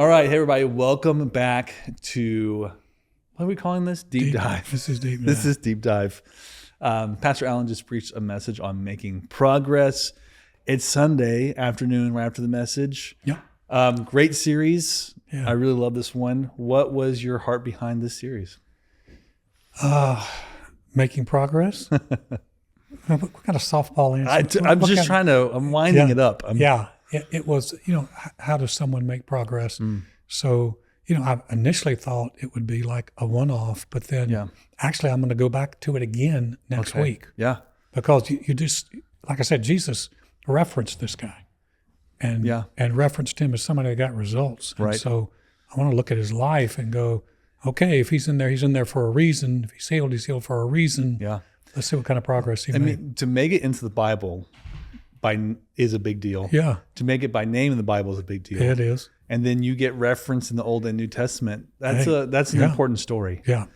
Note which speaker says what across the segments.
Speaker 1: All right, hey everybody, welcome back to, what are we calling this? Deep Dive.
Speaker 2: This is Deep Dive.
Speaker 1: This is Deep Dive. Pastor Allen just preached a message on making progress. It's Sunday afternoon right after the message.
Speaker 2: Yeah.
Speaker 1: Great series.
Speaker 2: Yeah.
Speaker 1: I really love this one. What was your heart behind this series?
Speaker 2: Making progress. What kind of softball answer?
Speaker 1: I'm winding it up.
Speaker 2: It was, how does someone make progress? So, I initially thought it would be like a one-off, but then actually I'm going to go back to it again next week.
Speaker 1: Yeah.
Speaker 2: Because you just, like I said, Jesus referenced this guy and referenced him as somebody that got results.
Speaker 1: Right.
Speaker 2: And so I want to look at his life and go, okay, if he's in there for a reason. If he's healed for a reason.
Speaker 1: Yeah.
Speaker 2: Let's see what kind of progress he made.
Speaker 1: I mean, to make it into the Bible is a big deal.
Speaker 2: Yeah.
Speaker 1: To make it by name in the Bible is a big deal.
Speaker 2: It is.
Speaker 1: And then you get referenced in the Old and New Testament. That's an important story.
Speaker 2: Yeah.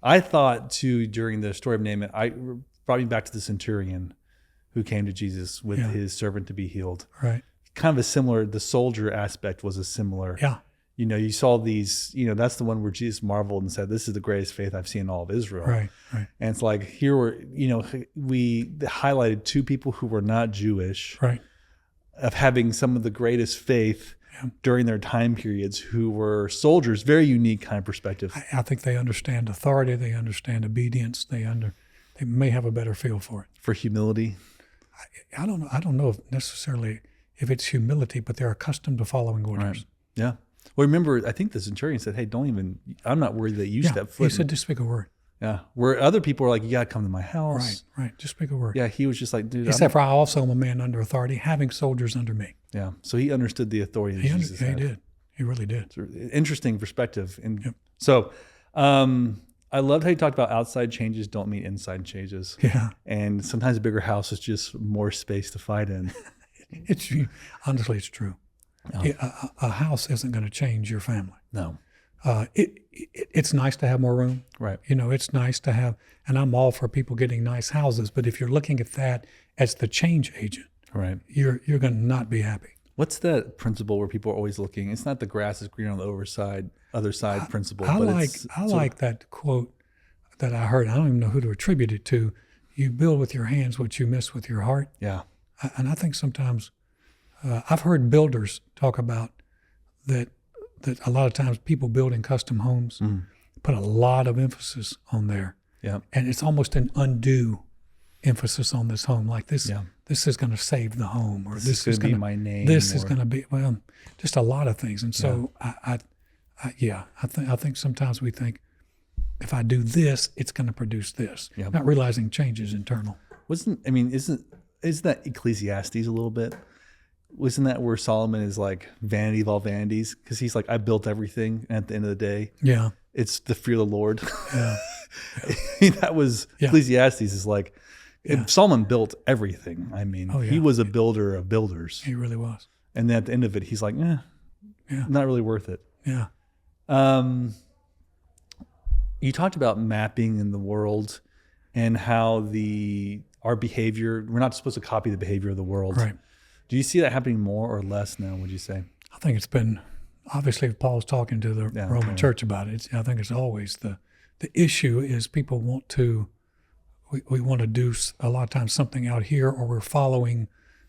Speaker 1: I thought too, during the story of Naaman, I brought me back to the centurion who came to Jesus with his servant to be healed.
Speaker 2: Right.
Speaker 1: Kind of a similar, the soldier aspect was a similar.
Speaker 2: Yeah.
Speaker 1: You saw these, that's the one where Jesus marveled and said, this is the greatest faith I've seen in all of Israel.
Speaker 2: Right.
Speaker 1: And it's like, here we highlighted two people who were not Jewish.
Speaker 2: Right.
Speaker 1: Of having some of the greatest faith during their time periods, who were soldiers, very unique kind of perspective.
Speaker 2: I think they understand authority. They understand obedience. They may have a better feel for it.
Speaker 1: For humility.
Speaker 2: I don't know if necessarily if it's humility, but they're accustomed to following orders.
Speaker 1: Right. Yeah. Well, remember, I think the centurion said, hey, I'm not worried that you step foot.
Speaker 2: He said, just speak a word.
Speaker 1: Yeah. Where other people are like, you got to come to my house.
Speaker 2: Right. Just speak a word.
Speaker 1: Yeah. He was just like, dude.
Speaker 2: He said, for I also am a man under authority, having soldiers under me.
Speaker 1: Yeah. So he understood the authority that Jesus had.
Speaker 2: He did. He really did.
Speaker 1: It's an interesting perspective. And so I loved how you talked about outside changes don't mean inside changes.
Speaker 2: Yeah.
Speaker 1: And sometimes a bigger house is just more space to fight in.
Speaker 2: Honestly, it's true. Yeah. A house isn't going to change your family.
Speaker 1: No.
Speaker 2: It's nice to have more room.
Speaker 1: Right.
Speaker 2: It's nice to have, and I'm all for people getting nice houses, but if you're looking at that as the change agent,
Speaker 1: right,
Speaker 2: you're going to not be happy.
Speaker 1: What's that principle where people are always looking? It's not the grass is green on the other side principle.
Speaker 2: I like that quote that I heard. I don't even know who to attribute it to. You build with your hands what you miss with your heart.
Speaker 1: Yeah.
Speaker 2: And I think sometimes I've heard builders talk about that a lot of times people building custom homes put a lot of emphasis on there.
Speaker 1: Yeah.
Speaker 2: And it's almost an undue emphasis on this home. Like this is going to save the home, or this is going to
Speaker 1: be my name.
Speaker 2: This is going to be, just a lot of things. And so I think sometimes we think if I do this, it's going to produce this.
Speaker 1: Yeah.
Speaker 2: Not realizing change is internal.
Speaker 1: Isn't that Ecclesiastes a little bit? Wasn't that where Solomon is like vanity of all vanities? Because he's like, I built everything. And at the end of the day, it's the fear of the Lord.
Speaker 2: Yeah.
Speaker 1: That was Ecclesiastes is like, if Solomon built everything. I mean, he was a builder of builders.
Speaker 2: He really was.
Speaker 1: And then at the end of it, he's like, not really worth it.
Speaker 2: Yeah.
Speaker 1: You talked about mapping in the world and how our behavior, we're not supposed to copy the behavior of the world.
Speaker 2: Right.
Speaker 1: Do you see that happening more or less now, would you say?
Speaker 2: I think it's been, obviously, if Paul's talking to the Roman church about it, I think it's always the issue is people want to, we want to do a lot of times something out here, or we're following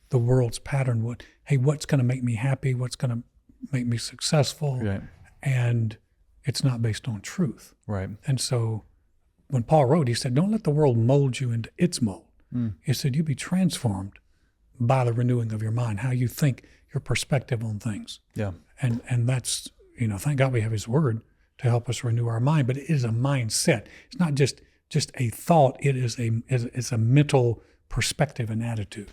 Speaker 2: the world's pattern. What's going to make me happy? What's going to make me successful?
Speaker 1: Right.
Speaker 2: And it's not based on truth.
Speaker 1: Right.
Speaker 2: And so when Paul wrote, he said, don't let the world mold you into its mold. He said, you be transformed by the renewing of your mind, how you think, your perspective on things.
Speaker 1: Yeah.
Speaker 2: And that's, thank God we have his word to help us renew our mind, but it is a mindset. It's not just a thought. It is it's a mental perspective and attitude.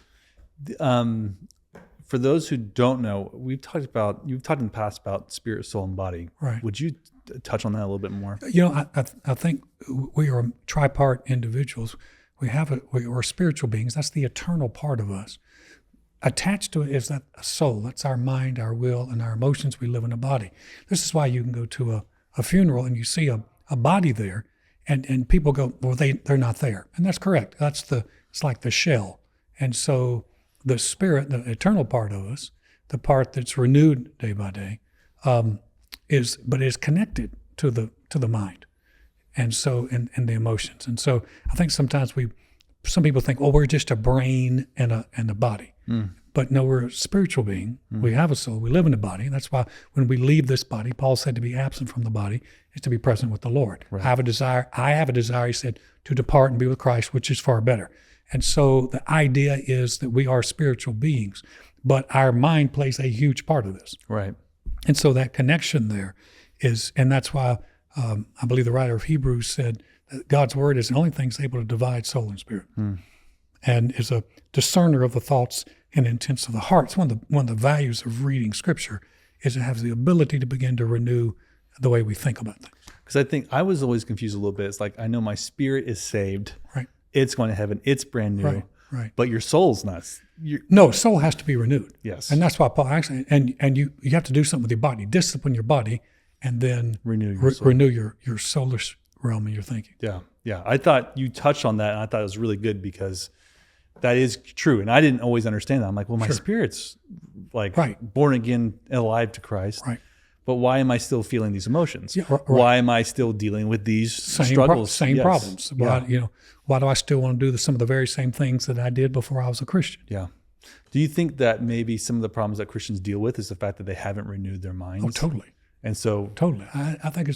Speaker 1: For those who don't know, you've talked in the past about spirit, soul, and body.
Speaker 2: Right.
Speaker 1: Would you touch on that a little bit more?
Speaker 2: I think we are tripart individuals. We are spiritual beings. That's the eternal part of us. Attached to it is that a soul. That's our mind, our will, and our emotions. We live in a body. This is why you can go to a funeral and you see a body there, and people go, well, they're not there. And that's correct. It's like the shell. And so the spirit, the eternal part of us, the part that's renewed day by day, is connected to the mind, and so and the emotions. And so I think sometimes some people think, oh, we're just a brain and a body. But no, we're a spiritual being. We have a soul. We live in a body. That's why when we leave this body, Paul said to be absent from the body is to be present with the Lord. Right. I have a desire, he said, to depart and be with Christ, which is far better. And so the idea is that we are spiritual beings, but our mind plays a huge part of this.
Speaker 1: Right.
Speaker 2: And so that connection there is, and that's why I believe the writer of Hebrews said that God's word is the only thing that's able to divide soul and spirit, and is a discerner of the thoughts and intents of the heart. It's one of the values of reading Scripture is it has the ability to begin to renew the way we think about things.
Speaker 1: Because I think I was always confused a little bit. It's like, I know my spirit is saved.
Speaker 2: Right.
Speaker 1: It's going to heaven. It's brand new.
Speaker 2: Right.
Speaker 1: But your soul's not.
Speaker 2: No, soul has to be renewed.
Speaker 1: Yes.
Speaker 2: And that's why Paul actually, and you have to do something with your body, discipline your body, and then renew your solar realm in your thinking.
Speaker 1: Yeah. Yeah. I thought you touched on that, and I thought it was really good because that is true. And I didn't always understand that. I'm like, well, my spirit's like born again and alive to Christ.
Speaker 2: Right.
Speaker 1: But why am I still feeling these emotions?
Speaker 2: Yeah, right.
Speaker 1: Why am I still dealing with these struggles?
Speaker 2: Same problems. Why do I still want to do some of the very same things that I did before I was a Christian?
Speaker 1: Yeah. Do you think that maybe some of the problems that Christians deal with is the fact that they haven't renewed their minds?
Speaker 2: Oh, totally.
Speaker 1: And so
Speaker 2: totally, I think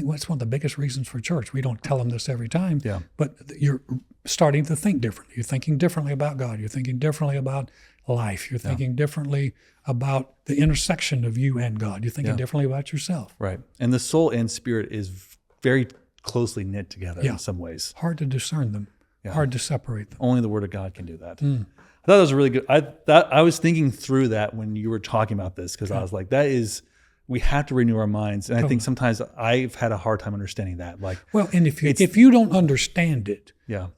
Speaker 2: that's one of the biggest reasons for church. We don't tell them this every time, but you're starting to think differently. You're thinking differently about God. You're thinking differently about life. You're thinking differently about the intersection of you and God. You're thinking differently about yourself.
Speaker 1: Right. And the soul and spirit is very closely knit together in some ways.
Speaker 2: Hard to discern them. Hard to separate them.
Speaker 1: Only the Word of God can do that. I thought it was really good. I was thinking through that when you were talking about this, because I was like, we have to renew our minds. And I think sometimes I've had a hard time understanding that.
Speaker 2: And if you don't understand it,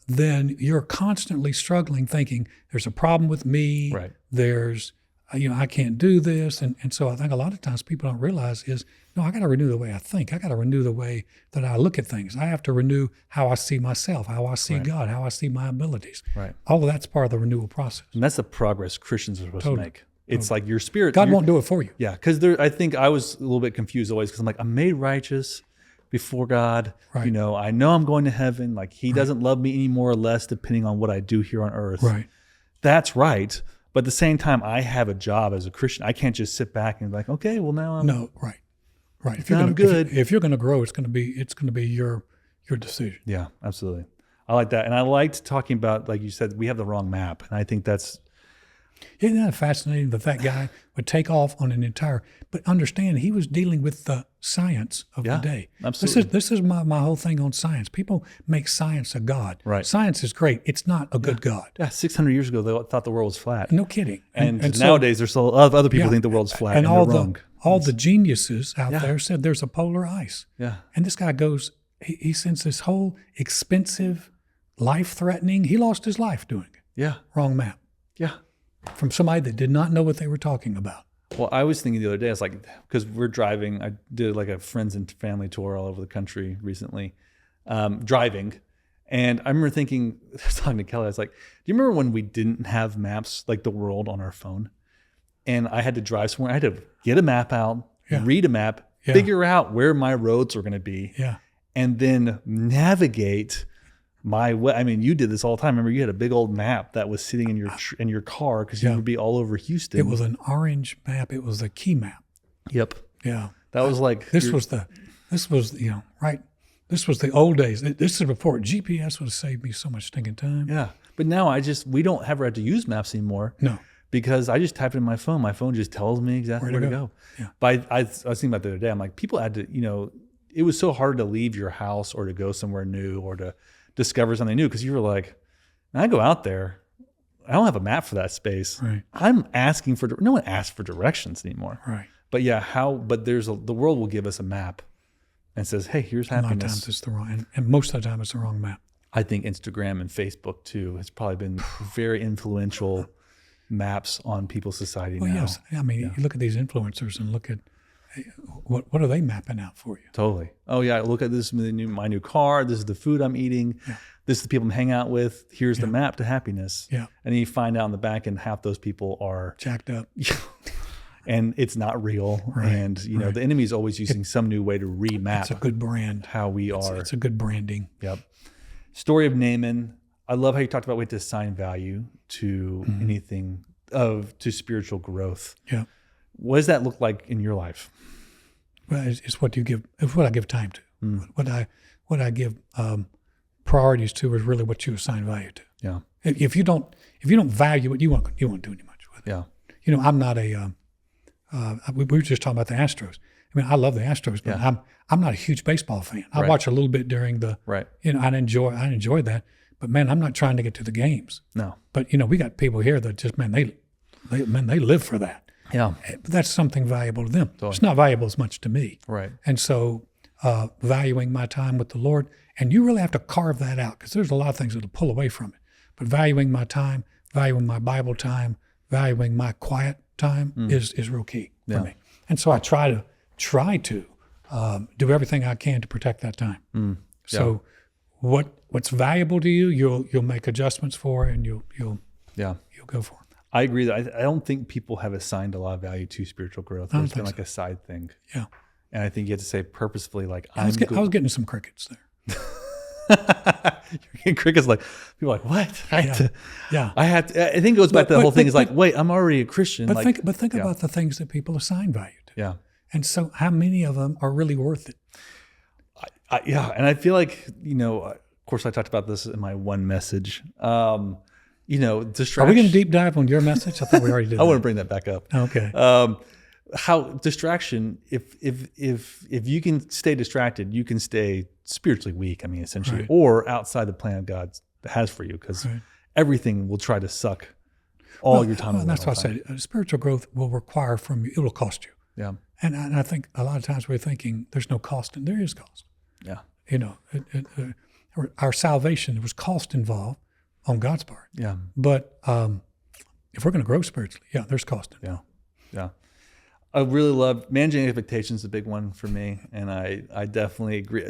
Speaker 2: then you're constantly struggling, thinking there's a problem with me.
Speaker 1: Right.
Speaker 2: There's, I can't do this. And so I think a lot of times people don't realize is, no, I got to renew the way I think. I got to renew the way that I look at things. I have to renew how I see myself, how I see God, how I see my abilities.
Speaker 1: Right.
Speaker 2: All of that's part of the renewal process.
Speaker 1: And that's the progress Christians are supposed to make. It's like your spirit.
Speaker 2: God won't do it for you.
Speaker 1: Yeah, because I think I was a little bit confused always because I'm like, I'm made righteous before God.
Speaker 2: Right.
Speaker 1: I know I'm going to heaven. Like He doesn't love me any more or less depending on what I do here on earth.
Speaker 2: Right.
Speaker 1: That's right. But at the same time, I have a job as a Christian. I can't just sit back and be like, okay, well now I'm
Speaker 2: right.
Speaker 1: If I'm good.
Speaker 2: If you're going to grow, it's going to be your decision.
Speaker 1: Yeah, absolutely. I like that, and I liked talking about, like you said, we have the wrong map, and I think that's.
Speaker 2: Isn't that fascinating that guy would take off on an entire, but understand he was dealing with the science of the day.
Speaker 1: Absolutely.
Speaker 2: This is my whole thing on science. People make science a God.
Speaker 1: Right.
Speaker 2: Science is great. It's not a good God.
Speaker 1: Yeah, 600 years ago, they thought the world was flat.
Speaker 2: No kidding.
Speaker 1: And nowadays, there's still other people think the world's flat, and
Speaker 2: all
Speaker 1: they're wrong.
Speaker 2: All the geniuses out there said there's a polar ice.
Speaker 1: Yeah.
Speaker 2: And this guy goes, he sends this whole expensive, life-threatening, he lost his life doing it.
Speaker 1: Yeah.
Speaker 2: Wrong map.
Speaker 1: Yeah.
Speaker 2: From somebody that did not know what they were talking about.
Speaker 1: Well, I was thinking the other day, I was like, because we're driving, I did like a friends and family tour all over the country recently, driving. And I remember thinking, I was talking to Kelly, I was like, do you remember when we didn't have maps, like the world on our phone? And I had to drive somewhere. I had to get a map out, read a map, figure out where my roads were going to be, and then navigate my way. I mean, you did this all the time. Remember, you had a big old map that was sitting in your car because you would be all over Houston.
Speaker 2: It was an orange map. It was a key map.
Speaker 1: Yep.
Speaker 2: Yeah.
Speaker 1: That was like
Speaker 2: this was the old days. This is before GPS would have saved me so much stinking time.
Speaker 1: Yeah. But now we don't ever have to use maps anymore.
Speaker 2: No.
Speaker 1: Because I just type it in my phone. My phone just tells me exactly where to go. Yeah. But I was thinking about the other day. I'm like, people had to, it was so hard to leave your house or to go somewhere new or to discover something new because you were like, I go out there, I don't have a map for that space.
Speaker 2: Right.
Speaker 1: I'm asking for, no one asks for directions anymore.
Speaker 2: Right.
Speaker 1: But the world will give us a map and says, hey, here's happiness.
Speaker 2: A lot of times it's the wrong, and most of the time it's the wrong map.
Speaker 1: I think Instagram and Facebook too has probably been very influential maps on people's society now.
Speaker 2: Yes. I mean, you look at these influencers and look at what are they mapping out for you?
Speaker 1: Totally. Oh yeah, look at this, my new car. This is the food I'm eating. Yeah. This is the people I'm hanging out with. Here's the map to happiness.
Speaker 2: Yeah.
Speaker 1: And then you find out in the back end half those people are
Speaker 2: jacked up.
Speaker 1: and it's not real.
Speaker 2: Right.
Speaker 1: And, the enemy is always using some new way to remap
Speaker 2: It's a good brand.
Speaker 1: how we are.
Speaker 2: It's a good branding.
Speaker 1: Yep. Story of Naaman. I love how you talked about we have to assign value to anything to spiritual growth.
Speaker 2: Yeah.
Speaker 1: What does that look like in your life?
Speaker 2: Well, it's what you give. It's what I give time to. What I give priorities to is really what you assign value to.
Speaker 1: Yeah.
Speaker 2: If you don't value it, you won't do any much with it.
Speaker 1: Yeah.
Speaker 2: I'm not a. We were just talking about the Astros. I mean, I love the Astros, but I'm not a huge baseball fan. I watch a little bit during the.
Speaker 1: Right.
Speaker 2: I enjoy that, but man, I'm not trying to get to the games.
Speaker 1: No.
Speaker 2: But we got people here that just they live for that.
Speaker 1: Yeah.
Speaker 2: That's something valuable to them.
Speaker 1: Totally.
Speaker 2: It's not valuable as much to me.
Speaker 1: Right.
Speaker 2: And so valuing my time with the Lord, and you really have to carve that out because there's a lot of things that'll pull away from it. But valuing my time, valuing my Bible time, valuing my quiet time is real key for me. And so I try to do everything I can to protect that time. So what's valuable to you, you'll make adjustments for, and you'll go for it.
Speaker 1: I agree that I don't think people have assigned a lot of value to spiritual growth. It's been like a side thing.
Speaker 2: Yeah.
Speaker 1: And I think you have to say purposefully, like,
Speaker 2: I was getting some crickets there.
Speaker 1: You're getting crickets, like, people are like, what? I think it goes back to the whole thing is like, wait, I'm already a Christian.
Speaker 2: But think about the things that people assign value to.
Speaker 1: Yeah.
Speaker 2: And so how many of them are really worth it?
Speaker 1: And I feel like, of course, I talked about this in my one message. Distraction.
Speaker 2: Are we going to deep dive on your message? I thought we already did.
Speaker 1: I want to bring that back up.
Speaker 2: Okay.
Speaker 1: How distraction? If you can stay distracted, you can stay spiritually weak. I mean, essentially, or outside the plan God has for you, because everything will try to suck all your time.
Speaker 2: That's why I said spiritual growth will require from you. It will cost you.
Speaker 1: Yeah.
Speaker 2: And I think a lot of times we're thinking there's no cost, and there is cost.
Speaker 1: Yeah.
Speaker 2: Our salvation, there was cost involved on God's part.
Speaker 1: Yeah.
Speaker 2: But if we're going to grow spiritually, there's cost involved.
Speaker 1: Yeah. I really love managing expectations is a big one for me. And I definitely agree.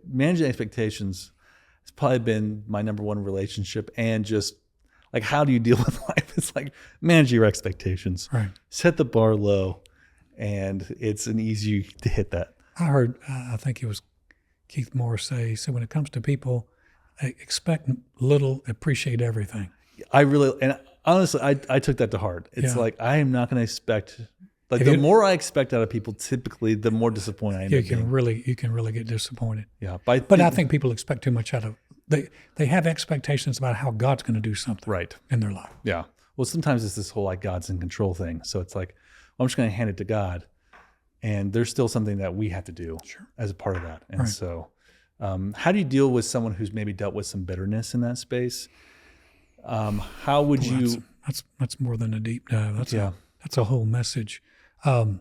Speaker 1: Managing expectations has probably been my number one relationship. And just like, how do you deal with life? It's like, manage your expectations.
Speaker 2: Right.
Speaker 1: Set the bar low. And it's an easy to hit that.
Speaker 2: I heard, I think it was Keith Moore say, so when it comes to people, expect little, appreciate everything.
Speaker 1: And honestly, I took that to heart. It's like, I am not going to expect, the more I expect out of people, typically, the more disappointed I end up being.
Speaker 2: You can really get disappointed.
Speaker 1: Yeah.
Speaker 2: But I think people expect too much out of, they have expectations about how God's going to do something in their life.
Speaker 1: Yeah. Well, sometimes it's this whole like God's in control thing. So it's like, I'm just going to hand it to God. And there's still something that we have to do as a part of that. And so how do you deal with someone who's maybe dealt with some bitterness in that space? How would you...
Speaker 2: That's more than a deep dive. That's a whole message. I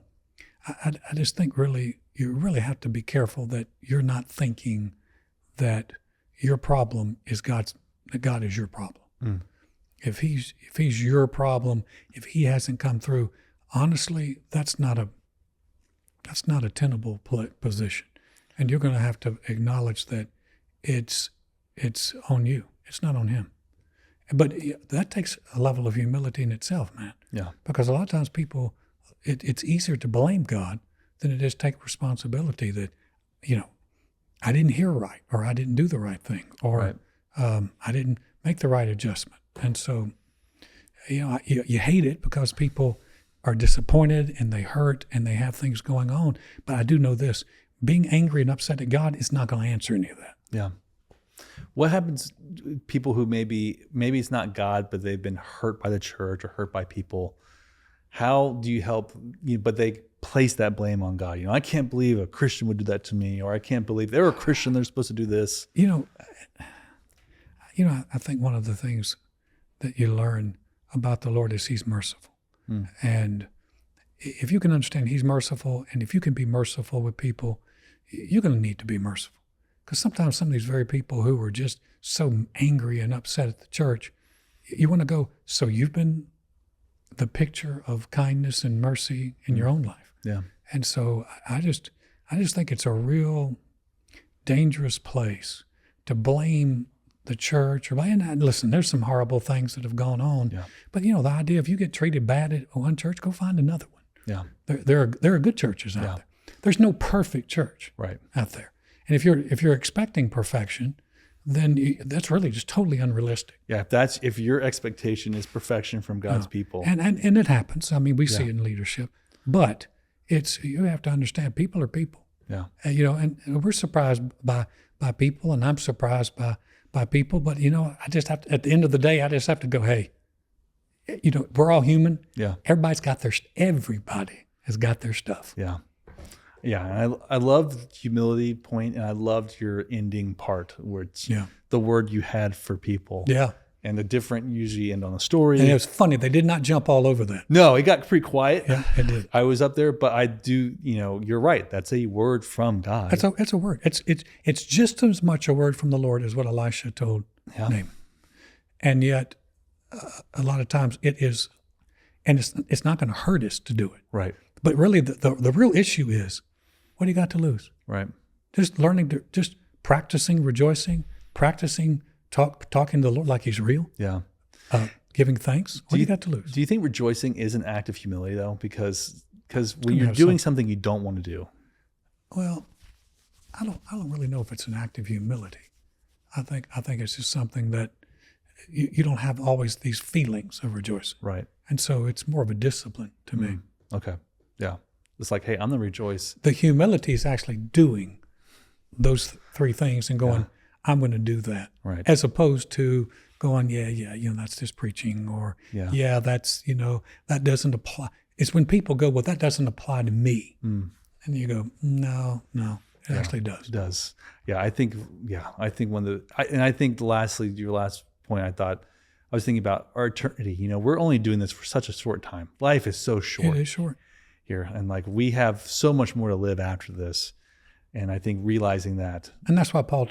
Speaker 2: just think you really have to be careful that you're not thinking that your problem is that God is your problem. If he's your problem, if he hasn't come through, honestly, that's not a tenable position, and you're going to have to acknowledge that it's on you. It's not on him. But that takes a level of humility in itself, man.
Speaker 1: Yeah.
Speaker 2: Because a lot of times people, it's easier to blame God than it is to take responsibility that, I didn't hear right, or I didn't do the right thing, or I didn't make the right adjustment. And so, you hate it because people are disappointed and they hurt and they have things going on. But I do know this, being angry and upset at God is not going to answer any of that.
Speaker 1: Yeah. What happens to people who maybe it's not God, but they've been hurt by the church or hurt by people? How do you help, but they place that blame on God? I can't believe a Christian would do that to me, or I can't believe they're a Christian, they're supposed to do this.
Speaker 2: I think one of the things that you learn about the Lord is he's merciful. And if you can understand he's merciful, and if you can be merciful with people, you're going to need to be merciful. Because sometimes some of these very people who were just so angry and upset at the church, you want to go, so you've been the picture of kindness and mercy in your own life.
Speaker 1: Yeah.
Speaker 2: And so I just think it's a real dangerous place to blame the church, and listen, there's some horrible things that have gone on. Yeah. But the idea, if you get treated bad at one church, go find another one.
Speaker 1: Yeah.
Speaker 2: There are good churches out there. There's no perfect church out there. And if you're expecting perfection, then that's really just totally unrealistic.
Speaker 1: Yeah, if your expectation is perfection from God's people.
Speaker 2: And it happens. I mean, we see it in leadership. But you have to understand, people are people.
Speaker 1: Yeah.
Speaker 2: And we're surprised by people, and I'm surprised by people. But, I just have to, at the end of the day, I just have to go, hey, we're all human.
Speaker 1: Yeah.
Speaker 2: Everybody has got their stuff.
Speaker 1: Yeah. Yeah. And I loved the humility point, and I loved your ending part where it's the word you had for people.
Speaker 2: Yeah.
Speaker 1: And the different usually end on a story.
Speaker 2: And it was funny. They did not jump all over that.
Speaker 1: No, it got pretty quiet.
Speaker 2: Yeah, it did.
Speaker 1: I was up there, but I do, you're right. That's a word from God.
Speaker 2: It's a word. It's just as much a word from the Lord as what Elisha told Naaman. And yet, a lot of times it is, and it's not going to hurt us to do it.
Speaker 1: Right.
Speaker 2: But really, the real issue is, what do you got to lose?
Speaker 1: Right.
Speaker 2: Just just practicing rejoicing, practicing talking to the Lord like He's real.
Speaker 1: Yeah.
Speaker 2: Giving thanks. What do you got to lose?
Speaker 1: Do you think rejoicing is an act of humility though? Because when you're doing something you don't want to do.
Speaker 2: Well, I don't really know if it's an act of humility. I think it's just something that you don't have always these feelings of rejoicing.
Speaker 1: Right.
Speaker 2: And so it's more of a discipline to me.
Speaker 1: Okay. Yeah. It's like, hey, I'm going to rejoice.
Speaker 2: The humility is actually doing those three things and going, I'm going to do that.
Speaker 1: Right.
Speaker 2: As opposed to going, that's just preaching, or that's, that doesn't apply. It's when people go, well, that doesn't apply to me. And you go, no, it actually does.
Speaker 1: It does. Yeah. I think lastly, your last point, I was thinking about our eternity. We're only doing this for such a short time. Life is so short.
Speaker 2: It is short.
Speaker 1: Here. And we have so much more to live after this. And I think realizing that.
Speaker 2: And that's why Paul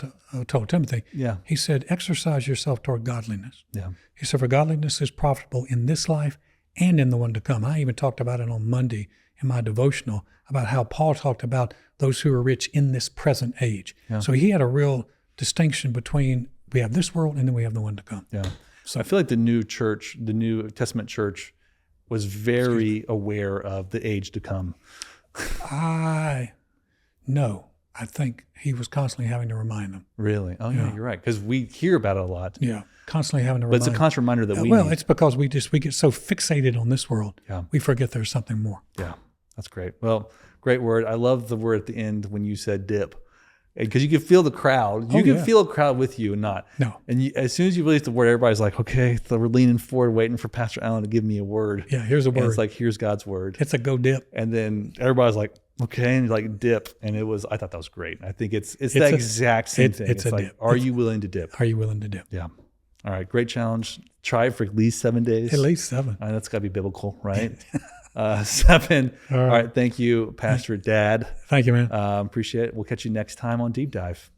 Speaker 2: told Timothy.
Speaker 1: Yeah.
Speaker 2: He said, exercise yourself toward godliness.
Speaker 1: Yeah.
Speaker 2: He said, for godliness is profitable in this life and in the one to come. I even talked about it on Monday in my devotional about how Paul talked about those who are rich in this present age. Yeah. So he had a real distinction between we have this world and then we have the one to come.
Speaker 1: Yeah. So I feel like the New Testament church was very aware of the age to come.
Speaker 2: No, I think he was constantly having to remind them.
Speaker 1: Really? Oh, yeah, you're right. Because we hear about it a lot.
Speaker 2: Yeah, constantly having to
Speaker 1: remind them. But it's a constant reminder that we need.
Speaker 2: It's because we get so fixated on this world, we forget there's something more.
Speaker 1: Yeah, that's great. Well, great word. I love the word at the end when you said dip. Because you can feel the crowd. You can feel a crowd with you and not.
Speaker 2: No.
Speaker 1: And as soon as you release the word, everybody's like, okay, so we're leaning forward, waiting for Pastor Allen to give me a word.
Speaker 2: Yeah, here's a word.
Speaker 1: And it's like, here's God's word.
Speaker 2: It's a go dip.
Speaker 1: And then everybody's like, okay, and like dip. And I thought that was great. I think it's the exact same thing. It's like, dip. Are you willing to dip?
Speaker 2: Are you willing to dip?
Speaker 1: Yeah. All right, great challenge. Try it for at least 7 days.
Speaker 2: At least 7.
Speaker 1: That's got to be biblical, right? 7. All right. Thank you, Pastor Dad.
Speaker 2: Thank you, man.
Speaker 1: Appreciate it. We'll catch you next time on Deep Dive.